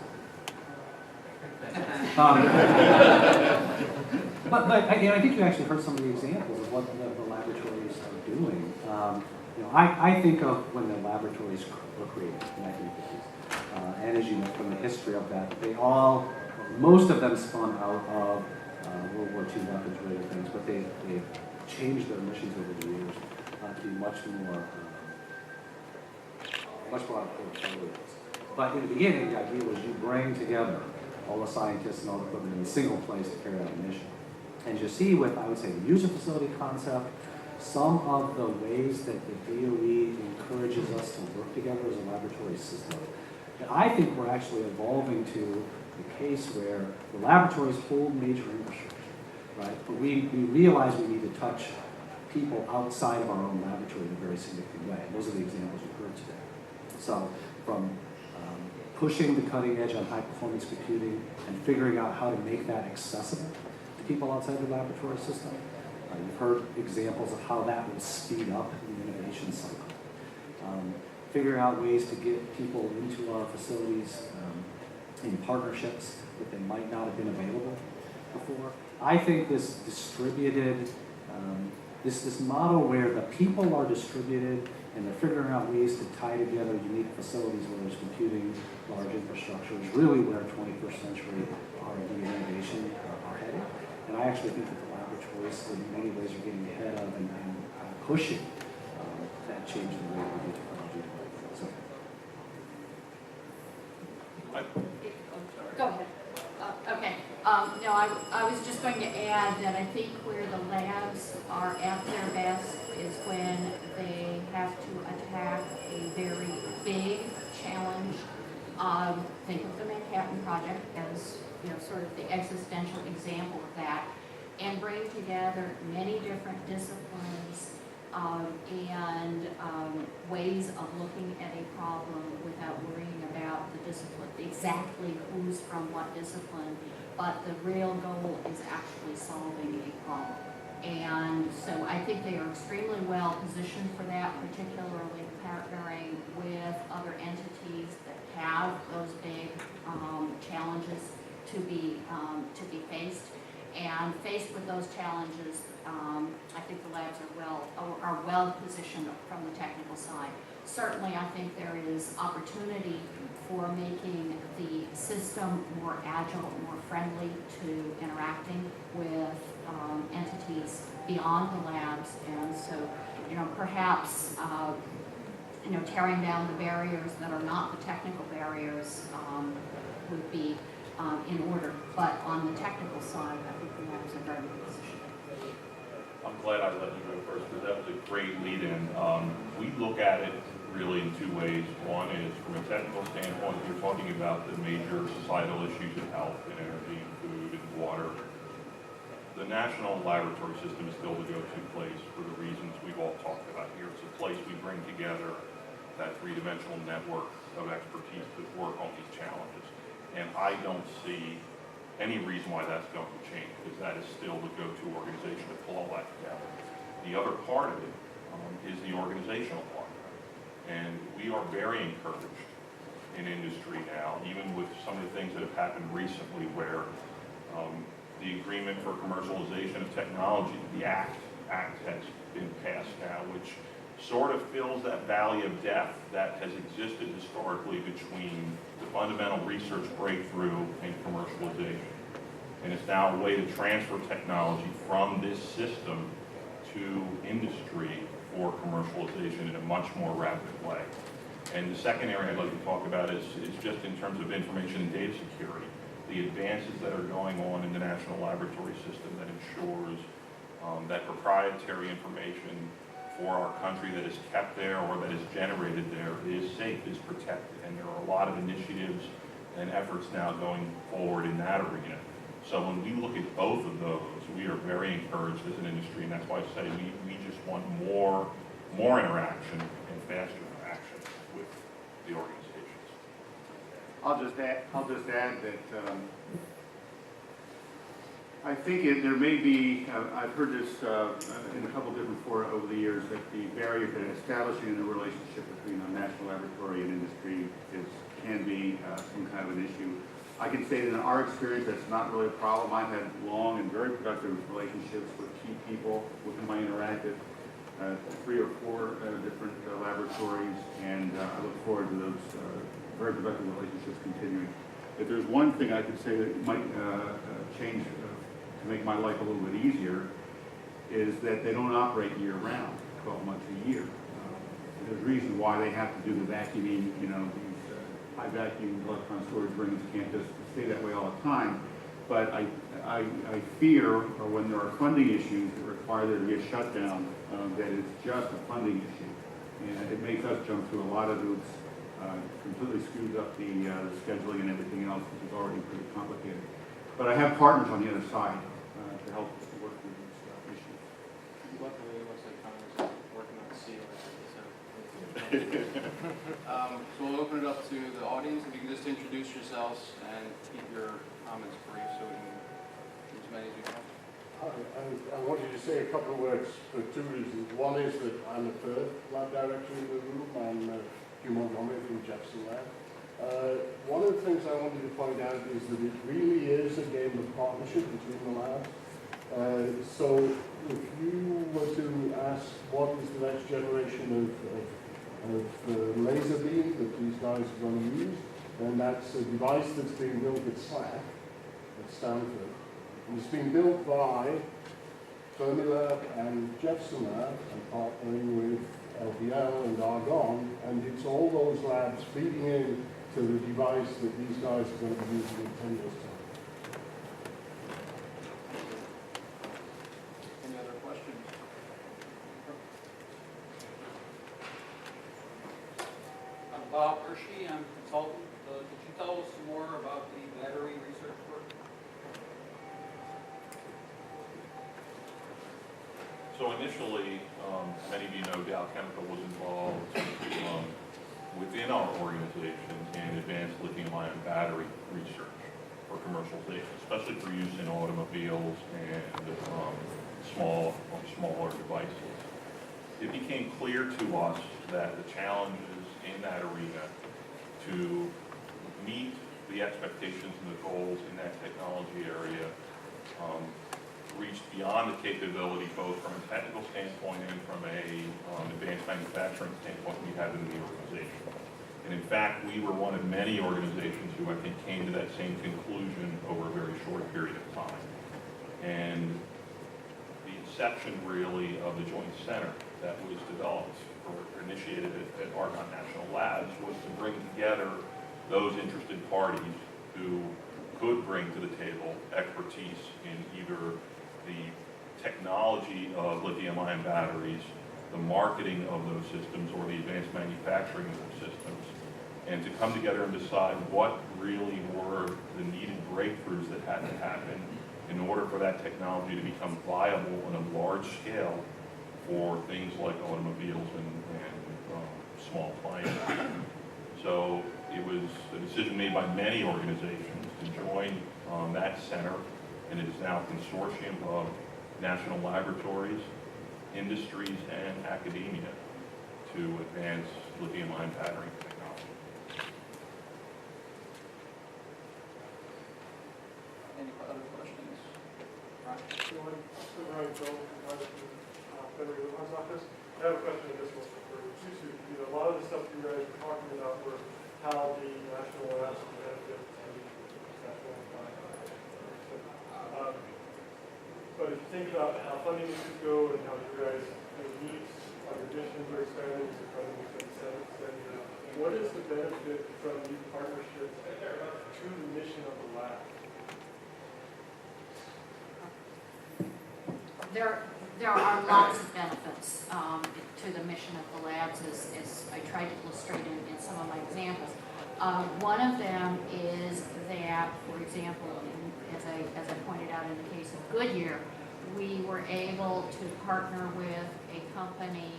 But I think you actually heard some of the examples of what the laboratories are doing. I think of when the laboratories were created in the 1950s, and as you know from the history of that, most of them spun out of World War II weapons-related things, but they've changed their missions over the years to be much broader portfolios. But in the beginning, the idea was you bring together all the scientists and all the equipment in a single place to carry out a mission. And you see with, I would say, the user facility concept, some of the ways that the DOE encourages us to work together as a laboratory system, that I think we're actually evolving to the case where the laboratories hold major infrastructure, right? But we realize we need to touch people outside of our own laboratory in a very significant way. And those are the examples you heard today. So from pushing the cutting edge on high-performance computing and figuring out how to make that accessible to people outside the laboratory system. You've heard examples of how that will speed up the innovation cycle. Figuring out ways to get people into our facilities in partnerships that they might not have been available before. I think this distributed, this model where the people are distributed and they're figuring out ways to tie together unique facilities where there's computing, large infrastructure is really where 21st century R&D and innovation are headed. And I actually think that the laboratories in many ways are getting ahead of and pushing that change in the way we do technology. So. Go ahead. Okay. No, I was just going to add that I think where the labs are at their best is when they have to attack a very big challenge. Think of the Manhattan Project as sort of the existential example of that, and bring together many different disciplines and ways of looking at a problem without worrying about the discipline, exactly who's from what discipline, but the real goal is actually solving a problem. And so I think they are extremely well positioned for that, particularly partnering with other entities that have those big challenges to be faced. And faced with those challenges, I think the labs are well positioned from the technical side. Certainly, I think there is opportunity for making the system more agile, more friendly to interacting with entities beyond the labs. And so, perhaps, tearing down the barriers that are not the technical barriers would be in order. But on the technical side, I think the labs are very good positioned. I'm glad I let you go first, because that was a great lead-in. We look at it really in two ways. One is from a technical standpoint, you're talking about the major societal issues of health and energy and food and water. The National Laboratory System is still the go-to place for the reasons we've all talked about here. It's a place we bring together that three-dimensional network of expertise to work on these challenges. And I don't see any reason why that's going to change, because that is still the go-to organization to pull all that together. The other part of it is the organizational part. And we are very encouraged in industry now, even with some of the things that have happened recently where the agreement for commercialization of technology, the ACT has been passed now, which sort of fills that valley of death that has existed historically between the fundamental research breakthrough and commercialization. And it's now a way to transfer technology from this system to industry for commercialization in a much more rapid way. And the second area I'd like to talk about is just in terms of information and data security. The advances that are going on in the National Laboratory System that ensures that proprietary information for our country that is kept there or that is generated there is safe, is protected. And there are a lot of initiatives and efforts now going forward in that arena. So when we look at both of those, we are very encouraged as an industry, and that's why I say we just want more interaction and faster interaction with the organizations. I'll just add that I think there may be, I've heard this in a couple different fora over the years, that the barrier to establishing a relationship between a national laboratory and industry can be some kind of an issue. I can say that in our experience, that's not really a problem. I've had long and very productive relationships with key people with whom I interacted, 3 or 4 different laboratories, and I look forward to those very productive relationships continuing. If there's one thing I could say that might change to make my life a little bit easier, is that they don't operate year-round, 12 months a year. There's reasons why they have to do the vacuuming, these high vacuum electron storage rings can't just stay that way all the time. But I fear, or when there are funding issues that require there to be a shutdown, that it's just a funding issue. And it makes us jump through a lot of hoops, completely screws up the scheduling and everything else, which is already pretty complicated. But I have partners on the other side to help us work through these issues. Luckily, it looks like Congress is working on seal. So we'll open it up to the audience. If you can just introduce yourselves and keep your comments brief so we can do as many as we can. I wanted to say a couple of words for 2 reasons. One is that I'm the 3rd lab director in the room. I'm Hugh Montgomery from Jefferson Lab. One of the things I wanted to point out is that it really is a game of partnership between the labs. So if you were to ask what is the next generation of laser beam that these guys are going to use, then that's a device that's being built at SLAC at Stanford. And it's been built by Fermilab and Jefferson Lab and partnering with LBL and Argonne, and it's all those labs feeding in to the device that these guys are going to be using in 10 years' time. Any other questions? I'm Bob Hershey, I'm a consultant. Could you tell us some more about the battery research work? So initially, many of you know Dow Chemical was involved within our organization in advanced lithium-ion battery research for commercialization, especially for use in automobiles and smaller devices. It became clear to us that the challenges in that arena to meet the expectations and the goals in that technology area reached beyond the capability, both from a technical standpoint and from a advanced manufacturing standpoint we have in the organization. And in fact, we were one of many organizations who I think came to that same conclusion over a very short period of time. And the inception really of the joint center that was developed or initiated at Argonne National Labs was to bring together those interested parties who could bring to the table expertise in either the technology of lithium-ion batteries, the marketing of those systems, or the advanced manufacturing of those systems, and to come together and decide what really were the needed breakthroughs that had to happen in order for that technology to become viable on a large scale for things like automobiles and small appliances. So it was a decision made by many organizations to join that center, and it is now a consortium of national laboratories, industries, and academia to advance lithium-ion battery technology. Any other questions? Right. Ryan Jones, Federal Laws Office. I have a question, this one for Susu. A lot of the stuff you guys were talking about were how the national labs can benefit from national but if you think about how funding issues go and how you guys meet on your missions or experiments or funding what is the benefit from these partnerships to the mission of the lab? There are lots of benefits to the mission of the labs, as I tried to illustrate in some of my examples. One of them is that, for example, as I pointed out in the case of Goodyear, we were able to partner with a company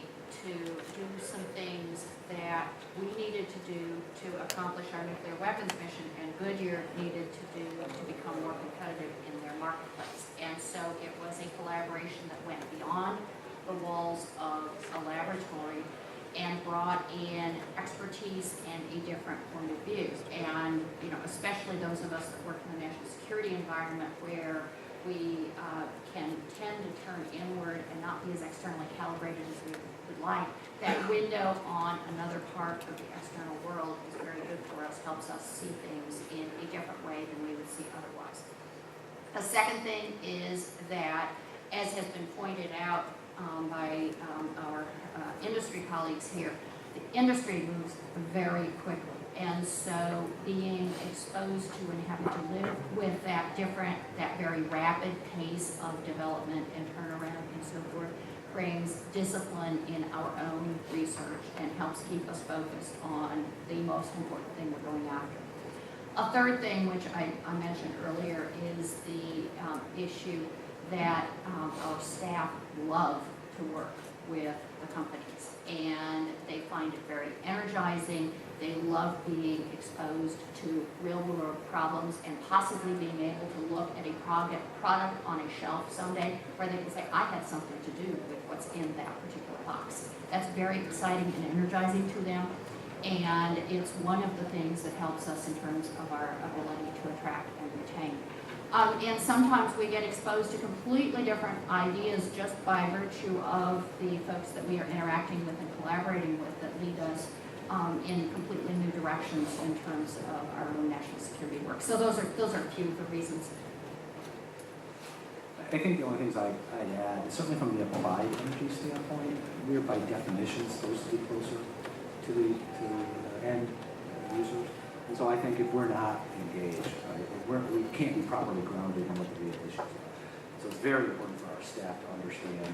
to do some things that we needed to do to accomplish our nuclear weapons mission, and Goodyear needed to do to become more competitive in their marketplace. And so it was a collaboration that went beyond the walls of a laboratory and brought in expertise and a different point of view. And, you know, especially those of us that work in the national security environment where we can tend to turn inward and not be as externally calibrated as we would like, that window on another part of the external world is very good for us, helps us see things in a different way than we would see otherwise. A second thing is that, as has been pointed out by our industry colleagues here, the industry moves very quickly. And so being exposed to and having to live with that very rapid pace of development and turnaround and so forth brings discipline in our own research and helps keep us focused on the most important thing we're going after. A third thing, which I mentioned earlier, is the issue that our staff love to work with the companies, and they find it very energizing. They love being exposed to real-world problems and possibly being able to look at a product on a shelf someday where they can say, I had something to do with what's in that particular box. That's very exciting and energizing to them, and it's one of the things that helps us in terms of our ability to attract and retain. And sometimes we get exposed to completely different ideas just by virtue of the folks that we are interacting with and collaborating with that lead us in completely new directions in terms of our own national security work. So those are a few of the reasons. I think the only things I'd add is certainly from the applied energy standpoint, we're by definition supposed to be closer to the end users. And so I think if we're not engaged, right, we can't be properly grounded in what the real issues are. So it's very important for our staff to understand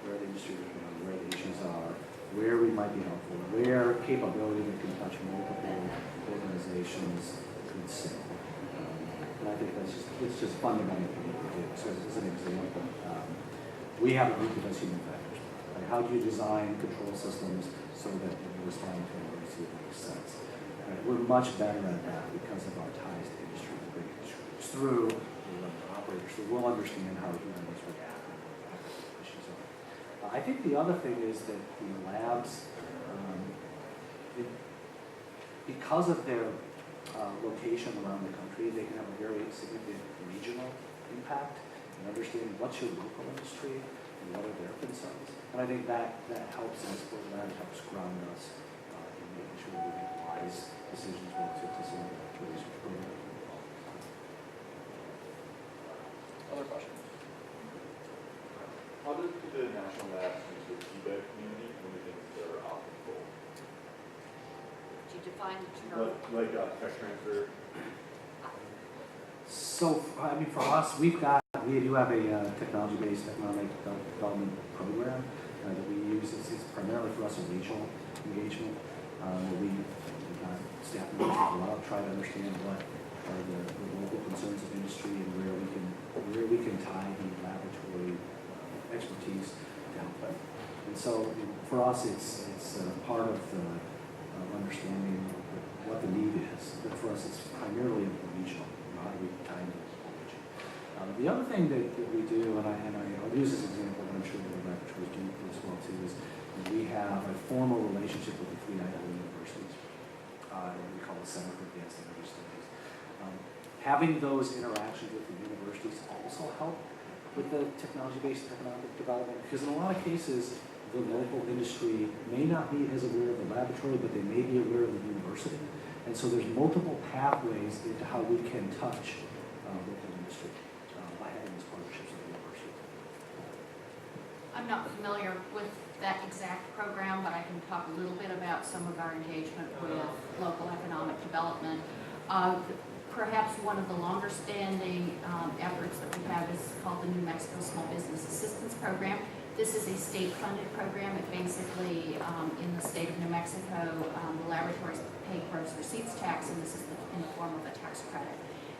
where the industry is going, where the issues are, where we might be helpful, where capability that can touch multiple organizations could sit. And I think it's just fundamental to what we do. So as an example, we have a group of us human factors. Right? How do you design control systems so that you respond to an emergency that makes sense? Right? We're much better at that because of our ties to industry and big industry. Through the operators, so we'll understand how humans react and what the issues are. I think the other thing is that the labs, because of their location around the country, they can have a very significant regional impact in understanding what's your local industry and what are their concerns. And I think that helps us, the lab helps ground us in making sure we make wise decisions relative to some of the research programs. Other questions? How does the National Lab use the feedback community when we think they're applicable? To define the term. Like tech transfer? So, I mean, for us, we do have a technology-based economic development program that we use. It's primarily for us a regional engagement. We got staff members go out, try to understand what are the local concerns of industry and where we can tie the laboratory expertise to help them. And so, for us, it's part of the understanding what the need is. But for us, it's primarily regional. How do we tie into this region? The other thing that we do, and I'll use this example, but I'm sure the laboratories do as well too, is we have a formal relationship with the three Idaho universities. We call it Center for Advanced Energy Studies. Having those interactions with the universities also help with the technology-based economic development, because in a lot of cases, the local industry may not be as aware of the laboratory, but they may be aware of the university. And so there's multiple pathways into how we can touch local industry by having these partnerships with the university. I'm not familiar with that exact program, but I can talk a little bit about some of our engagement with local economic development. Perhaps one of the longer standing efforts that we have is called the New Mexico Small Business Assistance Program. This is a state-funded program. It basically, in the state of New Mexico, the laboratories pay gross receipts tax, and this is in the form of a tax credit.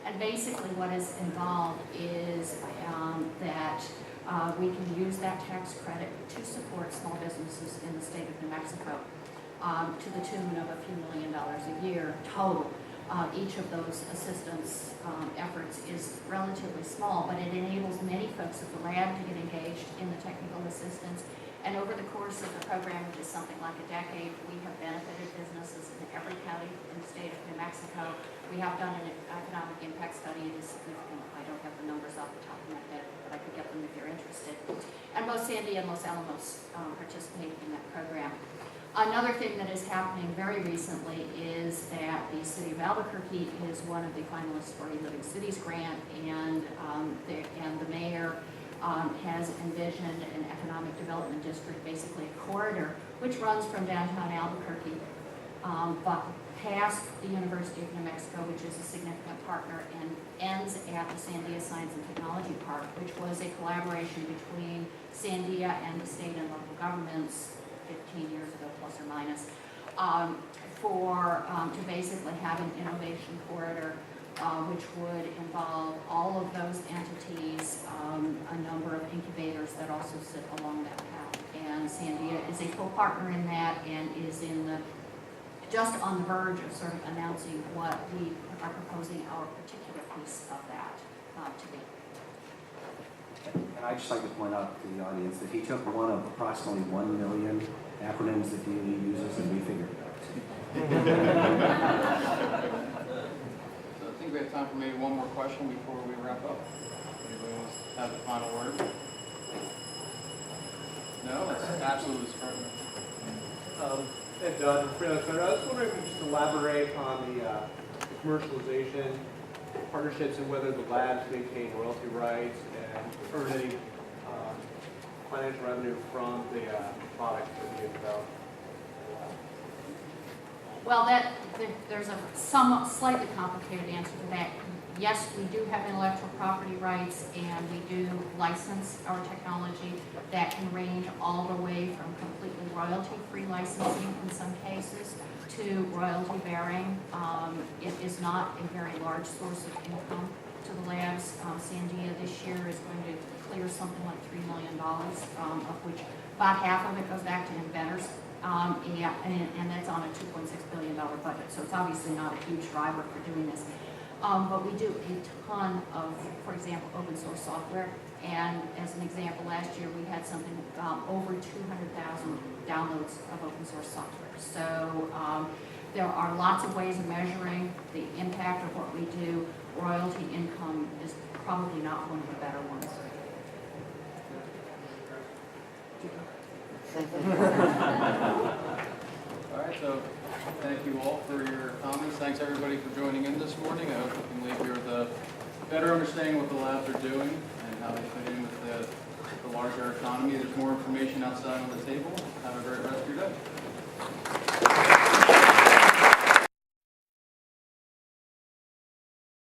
And basically what is involved is that we can use that tax credit to support small businesses in the state of New Mexico to the tune of a few $1 million a year total. Each of those assistance efforts is relatively small, but it enables many folks at the lab to get engaged in the technical assistance. And over the course of the program, which is something like a decade, we have benefited businesses in every county in the state of New Mexico. We have done an economic impact study. It is significant. I don't have the numbers off the top of my head, but I could get them if you're interested. And both Sandy and Los Alamos participate in that program. Another thing that is happening very recently is that the city of Albuquerque is one of the finalists for a Living Cities grant, and the mayor has envisioned an economic development district, basically a corridor, which runs from downtown Albuquerque, but past the University of New Mexico, which is a significant partner, and ends at the Sandia Science and Technology Park, which was a collaboration between Sandia and the state and local governments 15 years ago, plus or minus, to basically have an innovation corridor, which would involve all of those entities, a number of incubators that also sit along that path. And Sandia is a full partner in that, and is just on the verge of sort of announcing what we are proposing our particular piece of that to be. And I'd just like to point out to the audience that he took one of approximately 1 million acronyms that DOE uses, and we figured it out. So I think we have time for maybe one more question before we wrap up. Anybody wants to have the final word? No, that's absolutely perfect. And Doug, Freelance Center, I was wondering if you could just elaborate on the commercialization partnerships and whether the labs maintain royalty rights and earn any financial revenue from the products that are being developed. Well, there's a somewhat slightly complicated answer to that. Yes, we do have intellectual property rights, and we do license our technology that can range all the way from completely royalty-free licensing in some cases to royalty-bearing. It is not a very large source of income to the labs. Sandia this year is going to clear something like $3 million, of which about half of it goes back to inventors. And that's on a $2.6 billion budget, so it's obviously not a huge driver for doing this. But we do a ton of, for example, open source software. And as an example, last year we had something over 200,000 downloads of open source software. So there are lots of ways of measuring the impact of what we do. Royalty income is probably not one of the better ones. All right, so thank you all for your comments. Thanks everybody for joining in this morning. I hope you can leave here with a better understanding what the labs are doing and how they fit in with the larger economy. There's more information outside on the table. Have a great rest of your day.